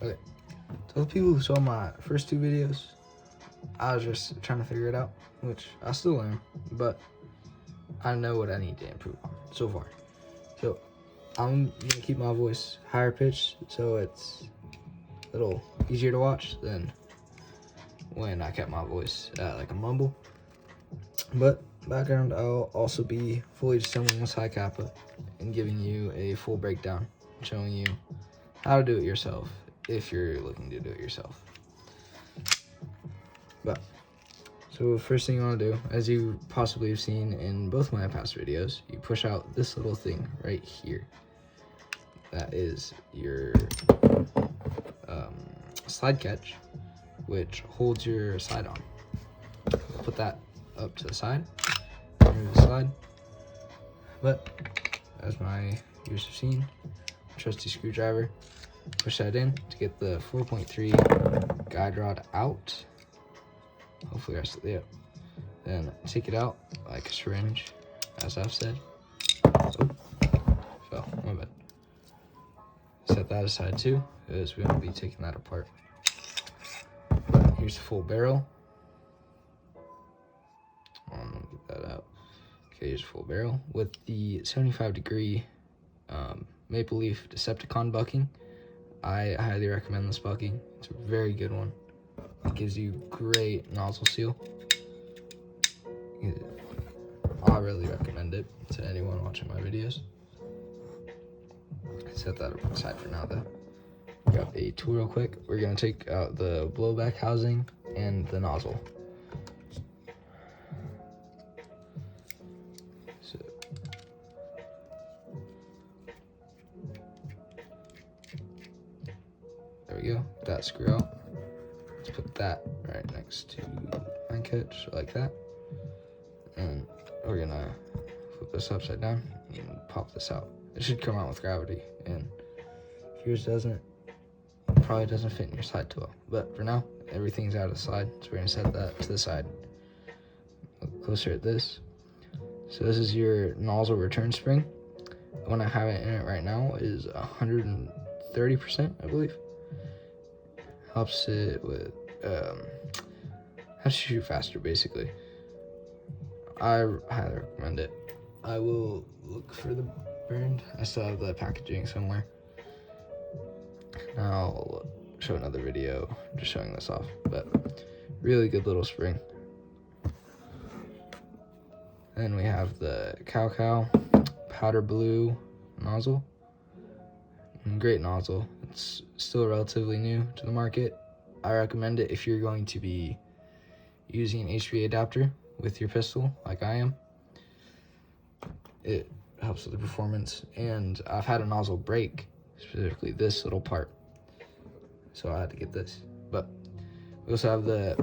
Okay, so the people who saw my first 2 videos, I was just trying to figure it out, which I still am, but I know what I need to improve on so far. So I'm gonna keep my voice higher pitched so it's a little easier to watch than when I kept my voice like a mumble. But background, I'll also be fully disassembling this high capa and giving you a full breakdown, showing you how to do it yourself if you're looking to do it yourself. But so first thing you want to do, as you possibly have seen in both my past videos, you push out this little thing right here. That is your slide catch, which holds your slide on. Put that up to the side, remove the slide. But as my viewers have seen, trusty screwdriver, push that in to get the 4.3 guide rod out. Hopefully that's it. Then take it out like a syringe, as I've said. Oh, fell, my bad. Set that aside too, because we won't be taking that apart. Here's the full barrel. I'm gonna get that out. Okay, here's full barrel with the 75-degree maple leaf Decepticon bucking. I highly recommend this bucking. It's a very good one. It gives you great nozzle seal. I really recommend it to anyone watching my videos. Set that aside for now though. Grab a tool real quick. We're gonna take out the blowback housing and the nozzle. So, there we go. That screw out. Let's put that right next to my catch like that. And we're gonna flip this upside down and pop this out. It should come out with gravity, and if yours doesn't, it probably doesn't fit in your slide too well. But for now, everything's out of the slide, so we're gonna set that to the side. Look closer at this. So this is your nozzle return spring. The one I have it in it right now is 130%, I believe. Helps it with how to shoot faster, basically. I highly recommend it. I will look for the brand. I still have the packaging somewhere. I'll show another video just showing this off, but really good little spring. Then we have the Cow powder blue nozzle. Great nozzle. It's still relatively new to the market. I recommend it if you're going to be using an HV adapter with your pistol like I am. It helps with the performance, and I've had a nozzle break, specifically this little part, so I had to get this. But we also have the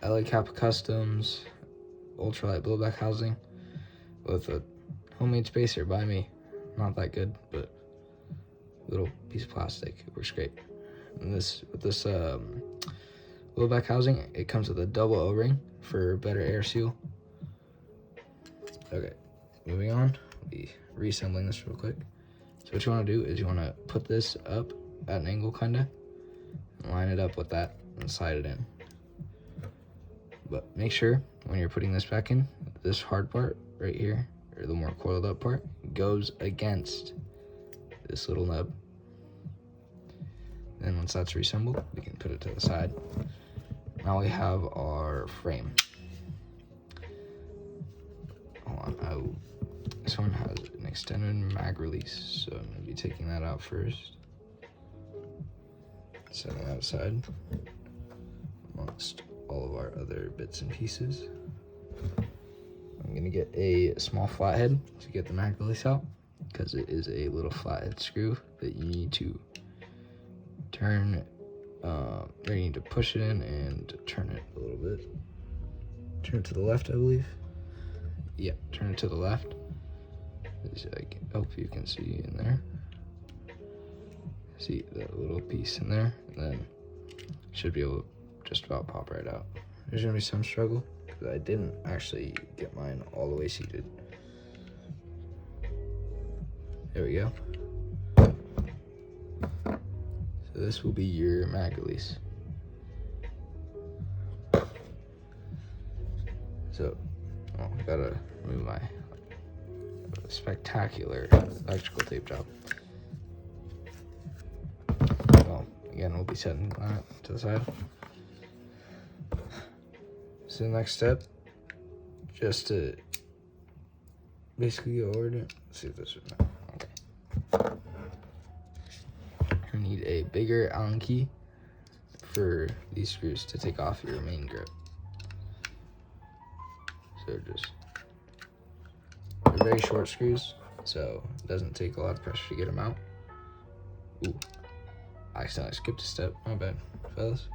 LA Capa Customs ultralight blowback housing with a homemade spacer by me. Not that good, but little piece of plastic. It works great. And with this blowback housing, it comes with a double O-ring for better air seal. Okay, moving on. Be reassembling this real quick. So what you want to do is you want to put this up at an angle, kinda, and line it up with that and slide it in. But make sure when you're putting this back in, this hard part right here, or the more coiled up part, goes against this little nub. Then once that's reassembled, we can put it to the side. Now we have our frame. Hold on, this one has an extended mag release, so I'm gonna be taking that out first. Setting that aside amongst all of our other bits and pieces. I'm gonna get a small flathead to get the mag release out, because it is a little flathead screw that you need to turn, or you need to push it in and turn it a little bit. Turn it to the left, I believe. Yeah, turn it to the left. I hope you can see in there. See that little piece in there, and then should be able to just about pop right out. There's gonna be some struggle because I didn't actually get mine all the way seated. There we go. So this will be your mag release. So, I gotta remove my spectacular electrical tape job. Well, again, we'll be setting that to the side. So the next step, just to basically go over it. Let's see if this is not. Okay. You need a bigger Allen key for these screws to take off your main grip. So they're very short screws, so it doesn't take a lot of pressure to get them out. Ooh, I accidentally skipped a step, my bad, fellas.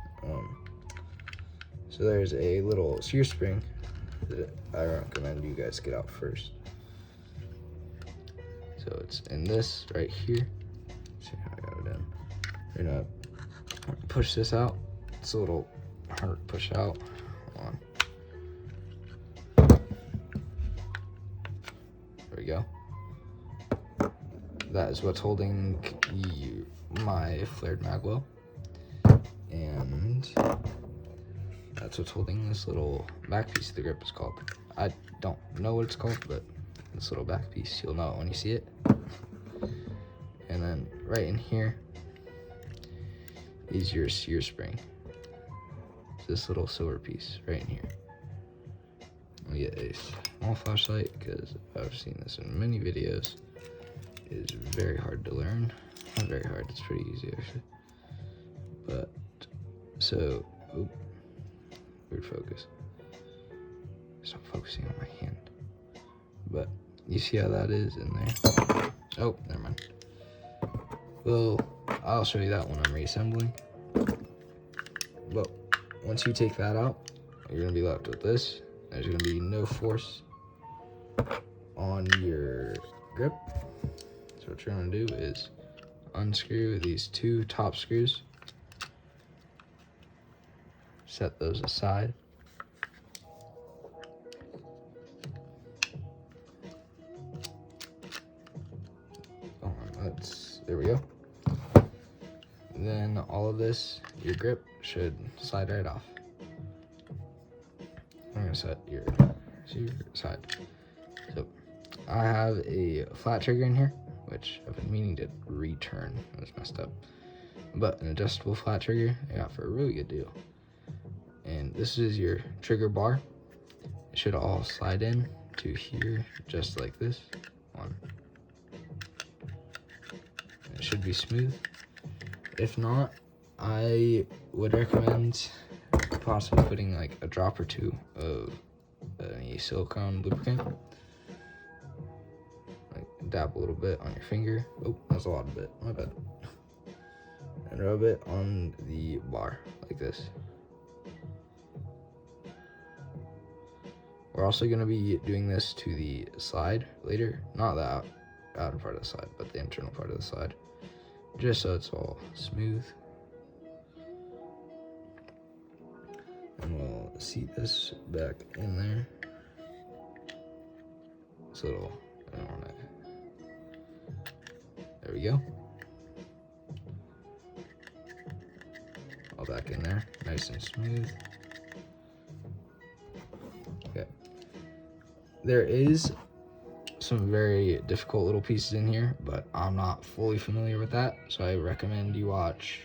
So there's a little sear spring that I recommend you guys get out first. So it's in this right here. Let's see how I got it in. You're gonna push this out. It's a little hard to push out. Hold on. There we go. That is what's holding my flared mag well. And that's what's holding this little back piece of the grip is called. I don't know what it's called, but this little back piece, you'll know it when you see it. And then right in here is your sear spring. It's this little silver piece right in here. We get a small flashlight because I've seen this in many videos. It is very hard to learn. Not very hard, it's pretty easy actually. But, so, oop, weird focus. Stop focusing on my hand. But, you see how that is in there? Oh, never mind. Well, I'll show you that when I'm reassembling. But, once you take that out, you're gonna be left with this. There's gonna be no force on your grip. So what you're gonna do is unscrew these two top screws, set those aside. There we go. Then all of this, your grip should slide right off. I'm gonna set your side. So I have a flat trigger in here, which I've been meaning to return. It was messed up. But an adjustable flat trigger I got for a really good deal. And this is your trigger bar. It should all slide in to here, just like this. One. It should be smooth. If not, I would recommend possibly putting like a drop or two of any silicone lubricant. Like dab a little bit on your finger. Oh, that's a lot of it, my bad. And rub it on the bar like this. We're also going to be doing this to the slide later. Not the outer part of the slide, but the internal part of the slide. Just so it's all smooth. And we'll seat this back in there. This little, there we go. All back in there, nice and smooth. Okay. There is some very difficult little pieces in here, but I'm not fully familiar with that, so I recommend you watch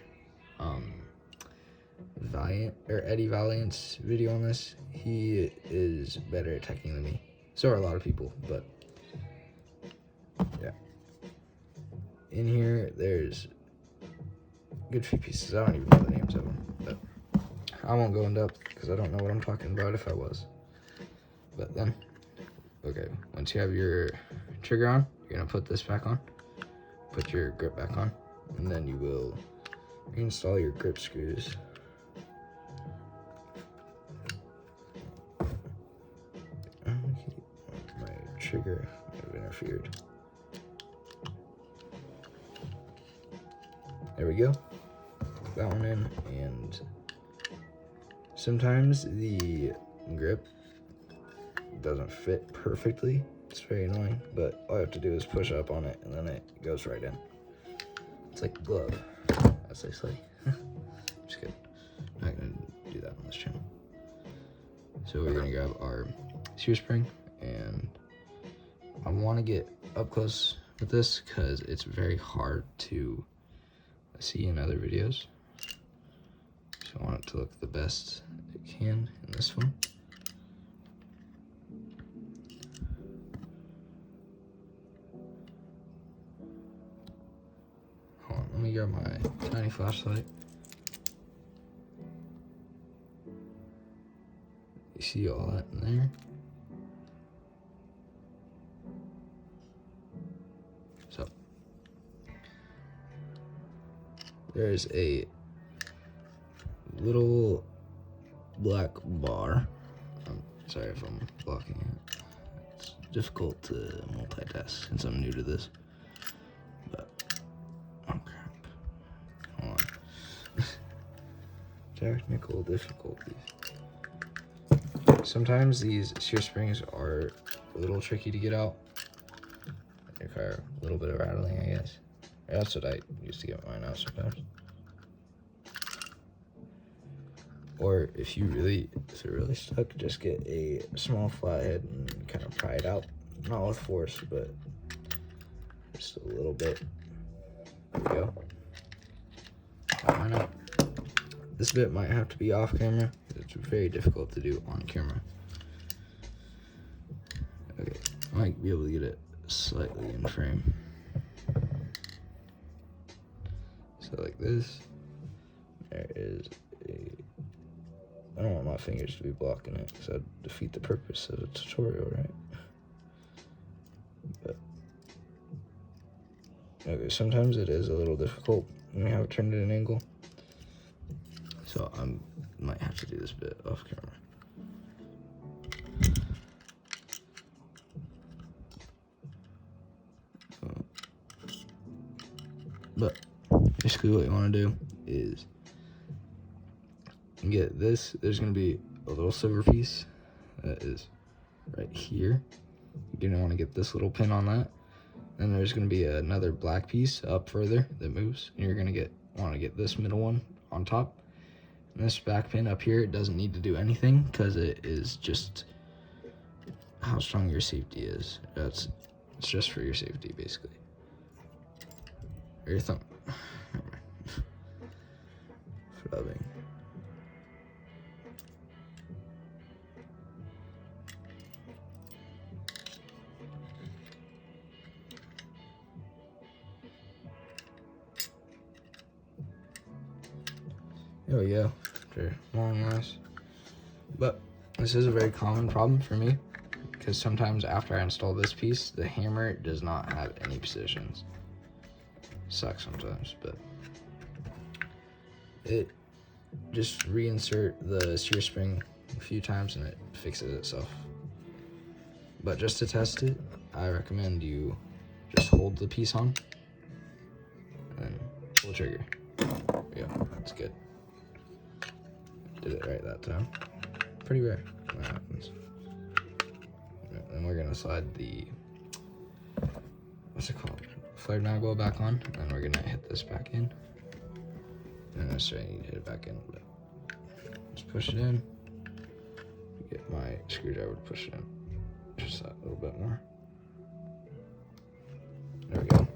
Eddie Valiant's video on this. He is better at teching than me. So are a lot of people, but yeah. In here, there's a good few pieces. I don't even know the names of them, but I won't go in depth because I don't know what I'm talking about if I was. But then, okay, once you have your trigger on, you're gonna put this back on, put your grip back on, and then you will install your grip screws. My trigger may have interfered. There we go. Put that one in, and sometimes the grip doesn't fit perfectly. It's very annoying, but all I have to do is push up on it and then it goes right in. It's like a glove. as they say. Just kidding. I'm not gonna do that on this channel. So we're gonna grab our shear spring, and I want to get up close with this because it's very hard to see in other videos. So I want it to look the best it can in this one. Hold on, let me grab my tiny flashlight. You see all that in there? So there's a little black bar. I'm sorry if I'm blocking it. It's difficult to multitask since I'm new to this. But oh crap. Hold on. Technical difficulties. Sometimes these shear springs are a little tricky to get out. They require a little bit of rattling, I guess. That's what I used to get mine out sometimes. Or if you're really stuck, just get a small flathead and kind of pry it out. Not with force, but just a little bit. There we go. Got mine out. This bit might have to be off camera. It's very difficult to do on camera. Okay, I might be able to get it slightly in frame. So like this, there is a, I don't want my fingers to be blocking it because I'd defeat the purpose of the tutorial, right? But, okay, sometimes it is a little difficult when you have it turned at an angle. So I might have to do this bit off camera. But basically what you want to do is get this. There's going to be a little silver piece that is right here. You're going to want to get this little pin on that. And there's going to be another black piece up further that moves. And you're going to want to get this middle one on top. And this back pin up here, it doesn't need to do anything because it is just how strong your safety is. It's just for your safety, basically. Or your thumb. Rubbing. There we go. After long last. But this is a very common problem for me because sometimes after I install this piece, the hammer does not have any positions. Sucks sometimes, but it just reinsert the shear spring a few times and it fixes itself. But just to test it, I recommend you just hold the piece on and then pull the trigger. There we go. That's good. Did it right that time. Pretty rare when that happens. Then we're gonna slide the, what's it called? Flared magwell back on, and then we're gonna hit this back in. Not necessarily need to hit it back in, but just push it in. Get my screwdriver to push it in. Just that little bit more. There we go.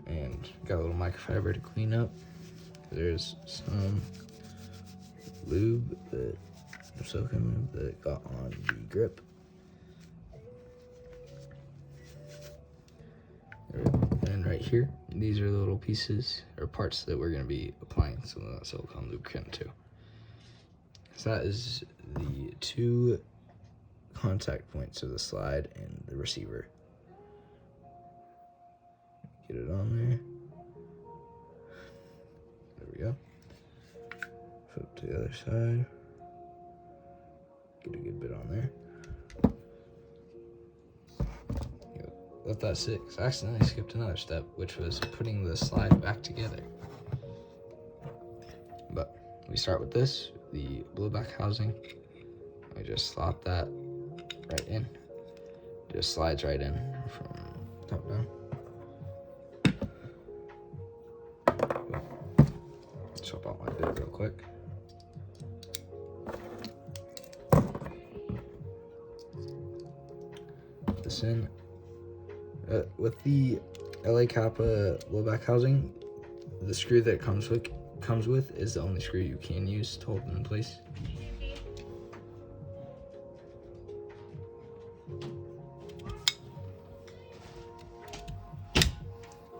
And got a little microfiber to clean up. There's some lube that, soaking lube that got on the grip. And right here, these are the little pieces or parts that we're going to be applying some of that silicone lubricant to. So that is the two contact points of the slide and the receiver. Get it on there. There we go. Flip to the other side. Get a good bit on there. Let that sit, because I accidentally skipped another step, which was putting the slide back together. But we start with this, the blowback housing. I just slot that right in. It just slides right in from top down. Cool. bit real quick. Put this in. With the LA capa low back housing, the screw that it comes with is the only screw you can use to hold it in place.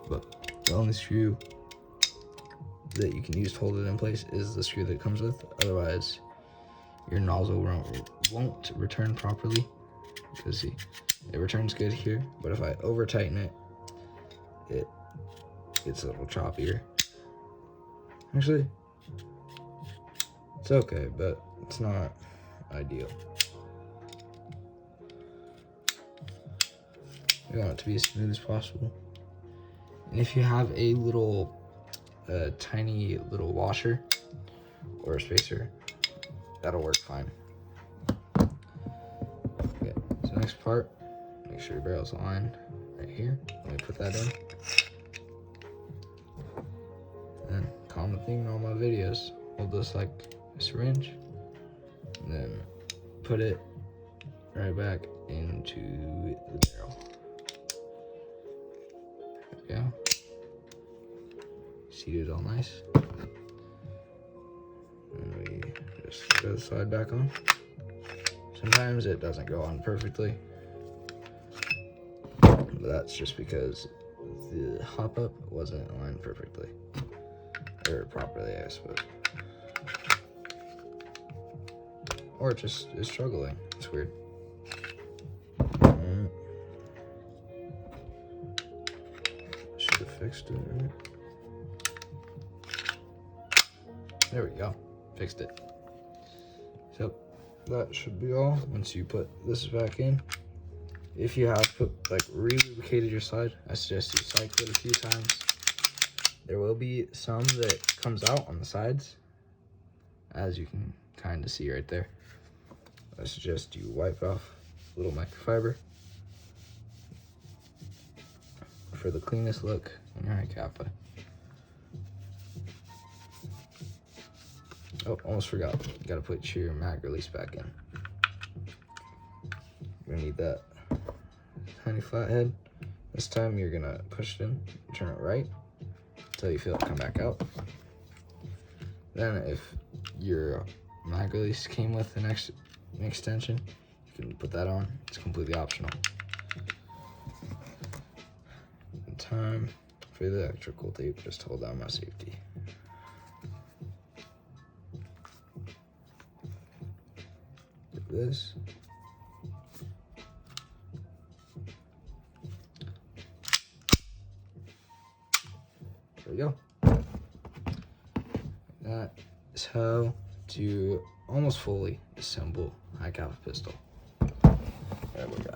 But the only screw that you can use to hold it in place is the screw that it comes with. Otherwise, your nozzle won't return properly. Because see, it returns good here, but if I over tighten it, it gets a little choppier. Actually, it's okay, but it's not ideal. We want it to be as smooth as possible. And if you have a little, tiny little washer or a spacer, that'll work fine. Okay, so next part, make sure your barrel's aligned right here. Let me put that in. And common thing in all my videos, hold this like a syringe, and then put it right back into the barrel. There we go. Seated all nice. And we just throw the slide back on. Sometimes it doesn't go on perfectly, but that's just because the hop up wasn't aligned perfectly. Or properly, I suppose. Or it just is struggling. It's weird. Should have fixed it, right? There we go. Fixed it. So that should be all. Once you put this back in, if you have re-lubricated your slide, I suggest you cycle it a few times. There will be some that comes out on the sides, as you can kind of see right there. I suggest you wipe off a little microfiber for the cleanest look on your high capa. Oh, almost forgot. You gotta put your mag release back in. You're gonna need that tiny flathead. This time you're gonna push it in, turn it right, until you feel it come back out. Then if your mag release came with an extension, you can put that on. It's completely optional. And time for the electrical tape, just hold down my safety. Like this. There we go. That is how to almost fully assemble high caliber pistol. There we go.